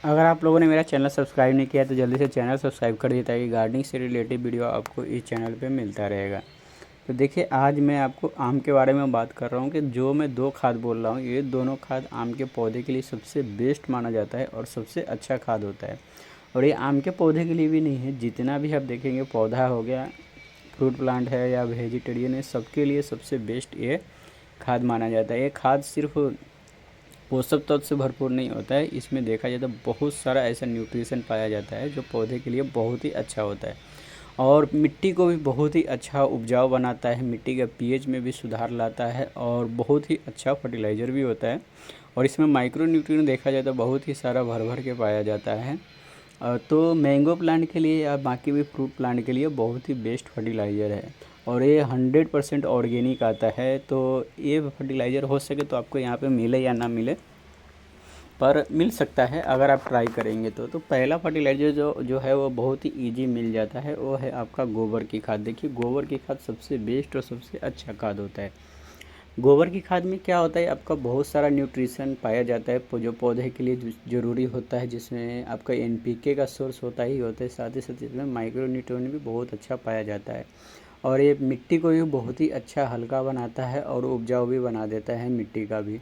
अगर आप लोगों ने मेरा चैनल सब्सक्राइब नहीं किया तो जल्दी से चैनल सब्सक्राइब कर दीजिए ताकि गार्डनिंग से रिलेटेड वीडियो आपको इस चैनल पे मिलता रहेगा। तो देखिए, आज मैं आपको आम के बारे में बात कर रहा हूँ कि जो मैं दो खाद बोल रहा हूँ, ये दोनों खाद आम के पौधे के लिए सबसे बेस्ट माना जाता है और सबसे अच्छा खाद होता है। और ये आम के पौधे के लिए भी नहीं है, जितना भी आप देखेंगे पौधा हो गया, फ्रूट प्लांट है या वेजिटेरियन है, सबके लिए सबसे बेस्ट ये खाद माना जाता है। ये खाद सिर्फ पोषक तत्व से भरपूर नहीं होता है, इसमें देखा जाए तो बहुत सारा ऐसा न्यूट्रिशन पाया जाता है जो पौधे के लिए बहुत ही अच्छा होता है और मिट्टी को भी बहुत ही अच्छा उपजाऊ बनाता है, मिट्टी का पीएच में भी सुधार लाता है और बहुत ही अच्छा फर्टिलाइज़र भी होता है। और इसमें माइक्रो न्यूट्रिएंट देखा जाए तो बहुत ही सारा भर भर के पाया जाता है। तो मैंगो प्लांट के लिए या बाकी भी फ्रूट प्लांट के लिए बहुत ही बेस्ट फर्टिलाइज़र है और ये 100% ऑर्गेनिक आता है। तो ये फर्टिलाइज़र हो सके तो आपको यहाँ पे मिले या ना मिले, पर मिल सकता है अगर आप ट्राई करेंगे तो पहला फर्टिलाइज़र जो जो है वो बहुत ही इजी मिल जाता है, वो है आपका गोबर की खाद। देखिए, गोबर की खाद सबसे बेस्ट और सबसे अच्छा खाद होता है। गोबर की खाद में क्या होता है, आपका बहुत सारा न्यूट्रिशन पाया जाता है जो पौधे के लिए ज़रूरी होता है, जिसमें आपका एनपीके का सोर्स होता ही होता है, साथ ही साथ इसमें माइक्रो न्यूट्रिएंट भी बहुत अच्छा पाया जाता है। और ये मिट्टी को भी बहुत ही अच्छा हल्का बनाता है और उपजाऊ भी बना देता है मिट्टी का भी।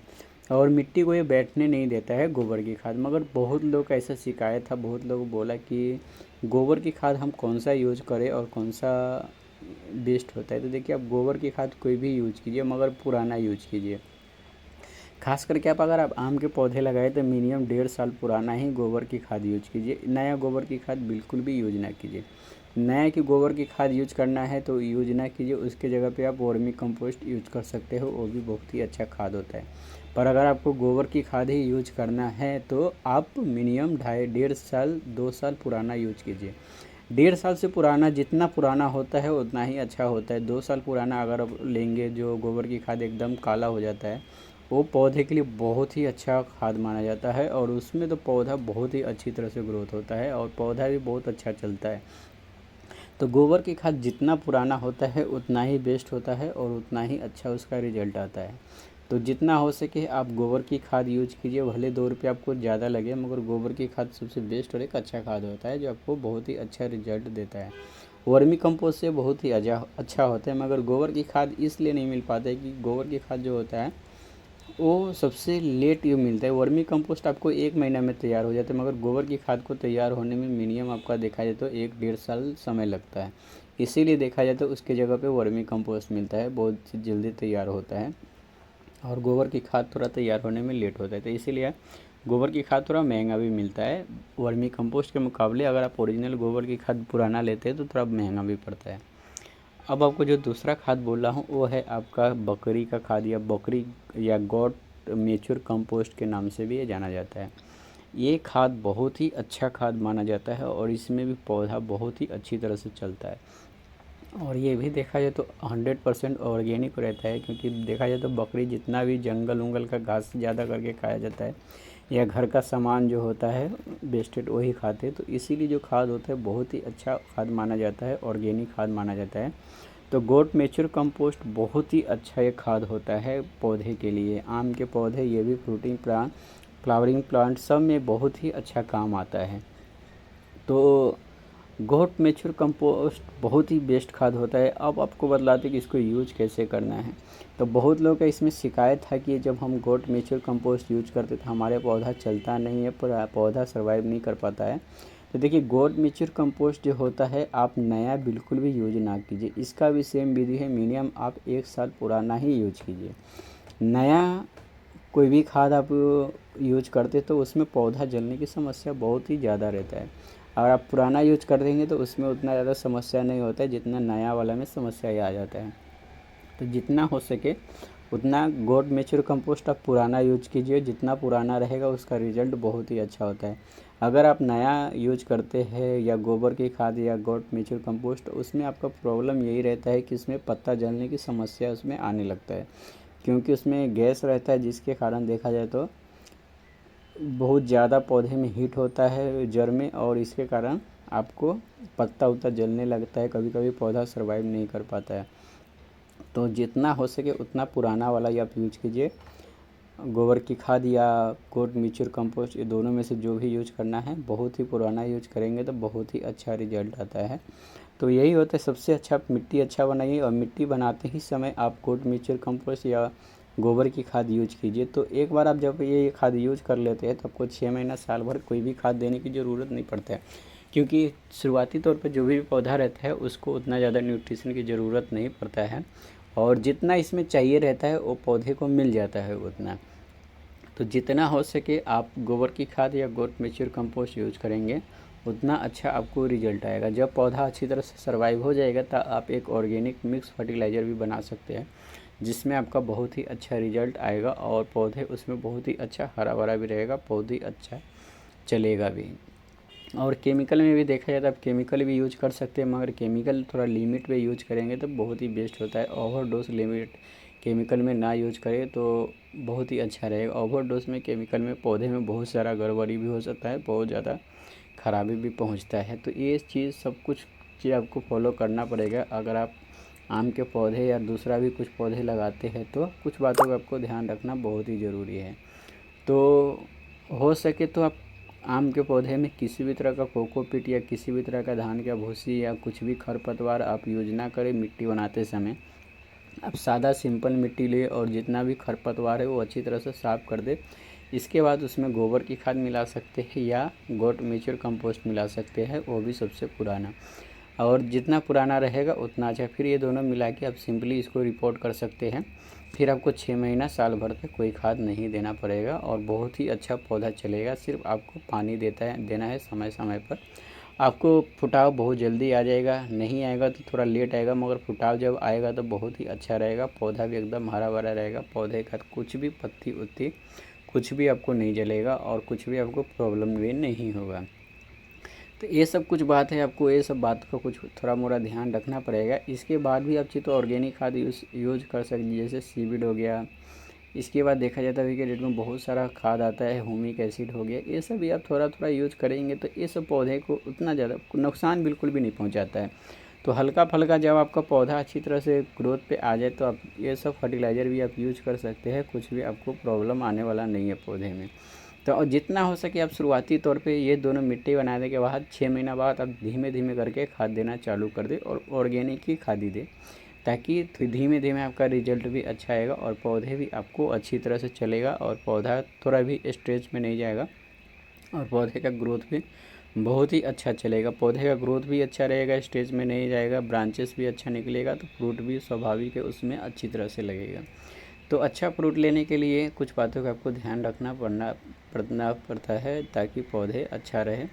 और मिट्टी को ये बैठने नहीं देता है गोबर की खाद। मगर बहुत लोग का ऐसा शिकायत था, बहुत लोग बोला कि गोबर की खाद हम कौन सा यूज करें और कौन सा बेस्ट होता है। तो देखिए, आप गोबर की खाद कोई भी यूज कीजिए मगर पुराना यूज कीजिए। खास करके अगर आप आम के पौधे लगाए तो मिनिमम 1.5 साल पुराना ही गोबर की खाद यूज कीजिए, नया गोबर की खाद बिल्कुल भी यूज ना कीजिए। नया की गोबर की खाद यूज करना है तो यूज ना कीजिए, उसके जगह पे आप वर्मी कंपोस्ट यूज कर सकते हो, वो भी बहुत ही अच्छा खाद होता है। पर अगर आपको गोबर की खाद ही यूज करना है तो आप मिनिमम 1.5 साल 2 साल पुराना यूज कीजिए। 1.5 साल से पुराना जितना पुराना होता है उतना ही अच्छा होता है। 2 साल पुराना अगर आप लेंगे, जो गोबर की खाद एकदम काला हो जाता है, वो पौधे के लिए बहुत ही अच्छा खाद माना जाता है और उसमें तो पौधा बहुत ही अच्छी तरह से ग्रोथ होता है और पौधा भी बहुत अच्छा चलता है। तो गोबर की खाद जितना पुराना होता है उतना ही बेस्ट होता है और उतना ही अच्छा उसका रिजल्ट आता है। तो जितना हो सके आप गोबर की खाद यूज कीजिए, भले 2 रुपये आपको ज़्यादा लगे, मगर गोबर की खाद सबसे बेस्ट और एक अच्छा खाद होता है जो आपको बहुत ही अच्छा रिजल्ट देता है। वर्मी कंपोस्ट से बहुत ही अच्छा होता है, मगर गोबर की खाद इसलिए नहीं मिल पाता है कि गोबर की खाद जो होता है वो सबसे लेट ये मिलता है। वर्मी कंपोस्ट आपको 1 महीना में तैयार हो जाता है, मगर गोबर की खाद को तैयार होने में मिनिमम आपका देखा जाए तो 1-1.5 साल समय लगता है। इसीलिए देखा जाए तो उसके जगह पे वर्मी कंपोस्ट मिलता है, बहुत जल्दी तैयार होता है और गोबर की खाद थोड़ा तैयार होने में लेट होता है। तो इसीलिए गोबर की खाद थोड़ा महंगा भी मिलता है वर्मी कंपोस्ट के मुकाबले। अगर आप ओरिजिनल गोबर की खाद पुराना लेते हैं तो थोड़ा महंगा भी पड़ता है। अब आपको जो दूसरा खाद बोल रहा हूँ वो है आपका बकरी का खाद या बकरी या गॉट नेचर कंपोस्ट के नाम से भी ये जाना जाता है। ये खाद बहुत ही अच्छा खाद माना जाता है और इसमें भी पौधा बहुत ही अच्छी तरह से चलता है। और ये भी देखा जाए तो 100% ऑर्गेनिक रहता है, क्योंकि देखा जाए तो बकरी जितना भी जंगल उंगल का घास ज़्यादा करके खाया जाता है या घर का सामान जो होता है वेस्टेड वही खाते हैं। तो इसीलिए जो खाद होता है बहुत ही अच्छा खाद माना जाता है, ऑर्गेनिक खाद माना जाता है। तो गोट नेचर कंपोस्ट बहुत ही अच्छा ये खाद होता है पौधे के लिए। आम के पौधे, ये भी फ्रूटिंग प्लांट, फ्लावरिंग प्लांट, सब में बहुत ही अच्छा काम आता है। तो गोट नेचर कंपोस्ट बहुत ही बेस्ट खाद होता है। अब आपको बतलाते कि इसको यूज कैसे करना है। तो बहुत लोग का इसमें शिकायत था कि जब हम गोट नेचर कंपोस्ट यूज करते तो हमारे पौधा चलता नहीं है, पर पौधा सर्वाइव नहीं कर पाता है। तो देखिए, गोट नेचर कंपोस्ट जो होता है आप नया बिल्कुल भी यूज ना कीजिए, इसका भी सेम विधि है, मिनिमम आप 1 साल पुराना ही यूज कीजिए। नया कोई भी खाद आप यूज करते तो उसमें पौधा जलने की समस्या बहुत ही ज़्यादा रहता है। अगर आप पुराना यूज कर देंगे तो उसमें उतना ज़्यादा समस्या नहीं होता है जितना नया वाला में समस्या आ जाता है। तो जितना हो सके उतना गोट नेचर कंपोस्ट आप पुराना यूज कीजिए, जितना पुराना रहेगा उसका रिजल्ट बहुत ही अच्छा होता है। अगर आप नया यूज करते हैं या गोबर की खाद या गोट नेचर कंपोस्ट, उसमें आपका प्रॉब्लम यही रहता है कि उसमें पत्ता जलने की समस्या उसमें आने लगता है, क्योंकि उसमें गैस रहता है जिसके कारण देखा जाए तो बहुत ज़्यादा पौधे में हीट होता है जड़ में, और इसके कारण आपको पत्ता उत्ता जलने लगता है, कभी कभी पौधा सर्वाइव नहीं कर पाता है। तो जितना हो सके उतना पुराना वाला ही आप यूज कीजिए। गोबर की खाद या गोट मिक्सचर कंपोस्ट, ये दोनों में से जो भी यूज करना है, बहुत ही पुराना यूज करेंगे तो बहुत ही अच्छा रिजल्ट आता है। तो यही होता है सबसे अच्छा, मिट्टी अच्छा बनाइए और मिट्टी बनाते ही समय आप गोट मिक्सचर कंपोस्ट या गोबर की खाद यूज कीजिए। तो एक बार आप जब ये खाद यूज कर लेते हैं तो आपको 6 महीना साल भर कोई भी खाद देने की ज़रूरत नहीं पड़ता है, क्योंकि शुरुआती तौर पर जो भी पौधा रहता है उसको उतना ज़्यादा न्यूट्रिशन की ज़रूरत नहीं पड़ता है, और जितना इसमें चाहिए रहता है वो पौधे को मिल जाता है उतना। तो जितना हो सके आप गोबर की खाद या गोट मिक्सचर कंपोस्ट यूज करेंगे उतना अच्छा आपको रिजल्ट आएगा। जब पौधा अच्छी तरह से सर्वाइव हो जाएगा तब आप एक ऑर्गेनिक मिक्स फर्टिलाइज़र भी बना सकते हैं, जिसमें आपका बहुत ही अच्छा रिजल्ट आएगा और पौधे उसमें बहुत ही अच्छा हरा भरा भी रहेगा, पौधे अच्छा चलेगा भी। और केमिकल में भी देखा जाए तो आप केमिकल भी यूज कर सकते हैं, मगर केमिकल थोड़ा लिमिट में यूज करेंगे तो बहुत ही बेस्ट होता है। ओवरडोज लिमिट केमिकल में ना यूज करें तो बहुत ही अच्छा रहेगा। ओवरडोज में केमिकल में पौधे में बहुत सारा गड़बड़ी भी हो सकता है, बहुत ज़्यादा खराबी भी पहुंचता है। तो ये चीज़ सब कुछ चीज़ आपको फॉलो करना पड़ेगा। अगर आप आम के पौधे या दूसरा भी कुछ पौधे लगाते हैं तो कुछ बातों का आपको ध्यान रखना बहुत ही ज़रूरी है। तो हो सके तो आप आम के पौधे में किसी भी तरह का कोकोपीट या किसी भी तरह का धान का भूसी या कुछ भी खरपतवार आप यूज ना करें। मिट्टी बनाते समय आप सादा सिंपल मिट्टी ले और जितना भी खरपतवार है वो अच्छी तरह से साफ़ कर दे। इसके बाद उसमें गोबर की खाद मिला सकते हैं या गोट मिक्सचर कंपोस्ट मिला सकते हैं, वो भी सबसे पुराना, और जितना पुराना रहेगा उतना अच्छा। फिर ये दोनों मिला के आप सिंपली इसको रिपोर्ट कर सकते हैं। फिर आपको 6 महीना साल भर तक कोई खाद नहीं देना पड़ेगा और बहुत ही अच्छा पौधा चलेगा। सिर्फ आपको पानी देना है समय समय पर। आपको फुटाव बहुत जल्दी आ जाएगा, नहीं आएगा तो थोड़ा लेट आएगा, मगर फुटाव जब आएगा तो बहुत ही अच्छा रहेगा। पौधा भी एकदम हरा भरा रहेगा, पौधे का कुछ भी पत्ती उत्ती कुछ भी आपको नहीं जलेगा और कुछ भी आपको प्रॉब्लम भी नहीं होगा। तो ये सब कुछ बात है, आपको ये सब बात का कुछ थोड़ा मोड़ा ध्यान रखना पड़ेगा। इसके बाद भी आप चाहे तो ऑर्गेनिक खाद यूज कर सकते, जैसे सीविड हो गया। इसके बाद देखा जाता है अभी के डेट में बहुत सारा खाद आता है, ह्यूमिक एसिड हो गया, ये सब भी आप थोड़ा थोड़ा यूज करेंगे तो ये सब पौधे को उतना ज़्यादा नुकसान बिल्कुल भी नहीं पहुंचाता है। तो हल्का फल्का जब आपका पौधा अच्छी तरह से ग्रोथ पे आ जाए तो आप ये सब फर्टिलाइज़र भी आप यूज कर सकते हैं, कुछ भी आपको प्रॉब्लम आने वाला नहीं है पौधे में। तो और जितना हो सके आप शुरुआती तौर पे ये दोनों मिट्टी बनाने के बाद 6 महीना बाद आप धीमे धीमे करके खाद देना चालू कर दें और ऑर्गेनिक ही खाद ही दें, ताकि धीमे धीमे आपका रिजल्ट भी अच्छा आएगा और पौधे भी आपको अच्छी तरह से चलेगा और पौधा थोड़ा भी स्ट्रेच में नहीं जाएगा और पौधे का ग्रोथ भी बहुत ही अच्छा चलेगा। पौधे का ग्रोथ भी अच्छा रहेगा, स्टेज में नहीं जाएगा, ब्रांचेस भी अच्छा निकलेगा, तो फ्रूट भी स्वाभाविक है उसमें अच्छी तरह से लगेगा। तो अच्छा फ्रूट लेने के लिए कुछ बातों का आपको ध्यान रखना पड़ता है, ताकि पौधे अच्छा रहे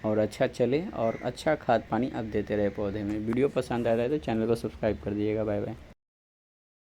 और अच्छा चले और अच्छा खाद पानी आप देते रहे पौधे में। वीडियो पसंद आता है तो चैनल को सब्सक्राइब कर दीजिएगा। Bye bye.